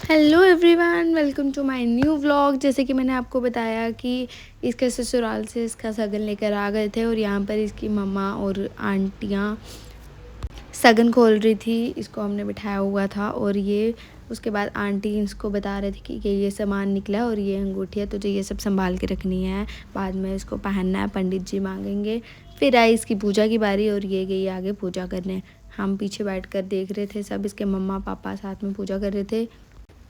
Hello everyone, welcome to my new vlog. जैसे कि मैंने आपको बताया कि इसके ससुराल से इसका शगन लेकर आ गए थे और यहाँ पर इसकी मम्मा और आंटियाँ शगन खोल रही थी। इसको हमने बिठाया हुआ था और ये उसके बाद आंटी इसको बता रहे थे कि ये सामान निकला और ये अंगूठी है, तुझे ये सब संभाल के रखनी है, बाद में इसको पहनना है, पंडित जी मांगेंगे। फिर आई इसकी पूजा की बारी और ये गई आगे पूजा करने। हम पीछे बैठकर देख रहे थे, सब इसके मम्मा पापा साथ में पूजा कर रहे थे।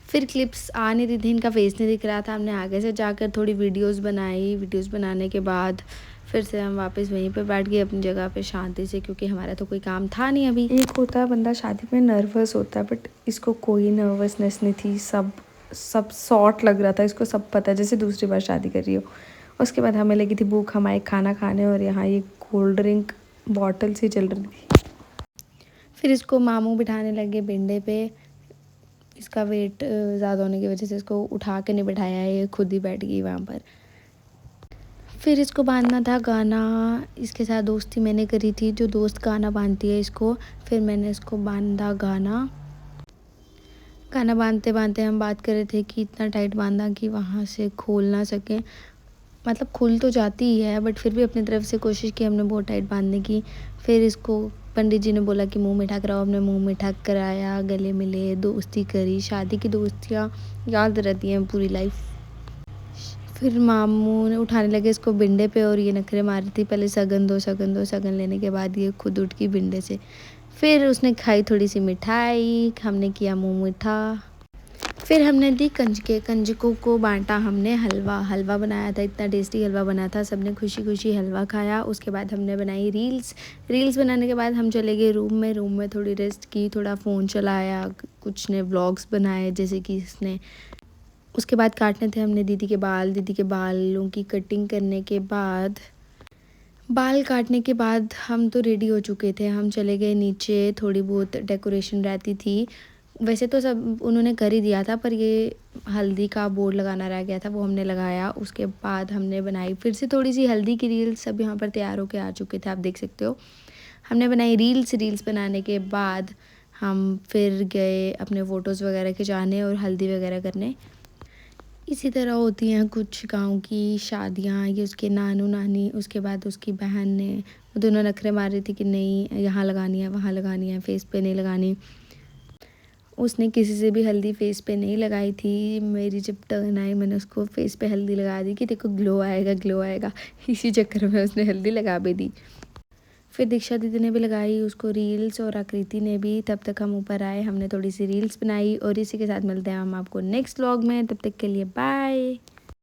फिर क्लिप्स आ नहीं रही थी, इनका फेस नहीं दिख रहा था। हमने आगे से जाकर थोड़ी वीडियोस बनाई। वीडियोस बनाने के बाद फिर से हम वापस वहीं पे बैठ गए अपनी जगह पे शांति से, क्योंकि हमारा तो कोई काम था नहीं अभी। एक होता है बंदा शादी में नर्वस होता है, बट इसको कोई नर्वसनेस नहीं थी। सब शॉर्ट लग रहा था इसको, सब पता है जैसे दूसरी बार शादी कर रही हो। उसके बाद हमें लगी थी भूख, हम आए खाना खाने और यहाँ ये कोल्ड ड्रिंक बॉटल से चल रही थी। फिर इसको मामू बिठाने लगे बिंडे पे। इसका वेट ज़्यादा होने की वजह से इसको उठा के नहीं बैठाया है, ये खुद ही बैठ गई वहाँ पर। फिर इसको बांधना था गाना। इसके साथ दोस्ती मैंने करी थी, जो दोस्त गाना बांधती है इसको। फिर मैंने इसको बांधा गाना। गाना बांधते बांधते हम बात कर रहे थे कि इतना टाइट बांधा कि वहाँ से खोल ना सकें। मतलब खुल तो जाती ही है, बट फिर भी अपनी तरफ से कोशिश की हमने बहुत टाइट बांधने की। फिर इसको पंडित जी ने बोला कि मुंह मीठा कराओ, हमने मुंह मीठा कराया, गले मिले, दोस्ती करी। शादी की दोस्तियाँ याद रहती हैं पूरी लाइफ। फिर मामू ने उठाने लगे इसको बिंडे पे और ये नखरे मार रही थी, पहले शगन दो शगन दो। शगन लेने के बाद ये खुद उठ गई बिंडे से। फिर उसने खाई थोड़ी सी मिठाई, हमने किया मुंह मीठा। फिर हमने दी कंजके, कंजकों को बांटा हमने हलवा बनाया था। इतना टेस्टी हलवा बना था, सबने खुशी खुशी हलवा खाया। उसके बाद हमने बनाई रील्स बनाने के बाद हम चले गए रूम में थोड़ी रेस्ट की, थोड़ा फ़ोन चलाया, कुछ ने व्लॉग्स बनाए जैसे कि इसने। उसके बाद काटने थे हमने दीदी के बालों की कटिंग करने के बाद, बाल काटने के बाद हम तो रेडी हो चुके थे। हम चले गए नीचे, थोड़ी बहुत डेकोरेशन रहती थी। वैसे तो सब उन्होंने कर ही दिया था, पर ये हल्दी का बोर्ड लगाना रह गया था, वो हमने लगाया। उसके बाद हमने बनाई फिर से थोड़ी सी हल्दी की रील्स। सब यहाँ पर तैयार होके आ चुके थे, आप देख सकते हो। हमने बनाई रील्स बनाने के बाद हम फिर गए अपने फ़ोटोज़ वगैरह खिंचाने और हल्दी वगैरह करने। इसी तरह होती हैं कुछ गाँव की शादियाँ। ये उसके नानू नानी, उसके बाद उसकी बहन ने, वो दोनों नखरे मार रही थी कि नहीं यहाँ लगानी है, वहाँ लगानी है, फेस पे नहीं लगानी। उसने किसी से भी हल्दी फेस पे नहीं लगाई थी। मेरी जब टर्न आई, मैंने उसको फेस पे हल्दी लगा दी कि देखो ग्लो आएगा ग्लो आएगा। इसी चक्कर में उसने हल्दी लगा भी दी। फिर दीक्षा दीदी ने भी लगाई उसको रील्स और आकृति ने भी। तब तक हम ऊपर आए, हमने थोड़ी सी रील्स बनाई और इसी के साथ मिलते हैं हम आपको नेक्स्ट व्लॉग में। तब तक के लिए बाय।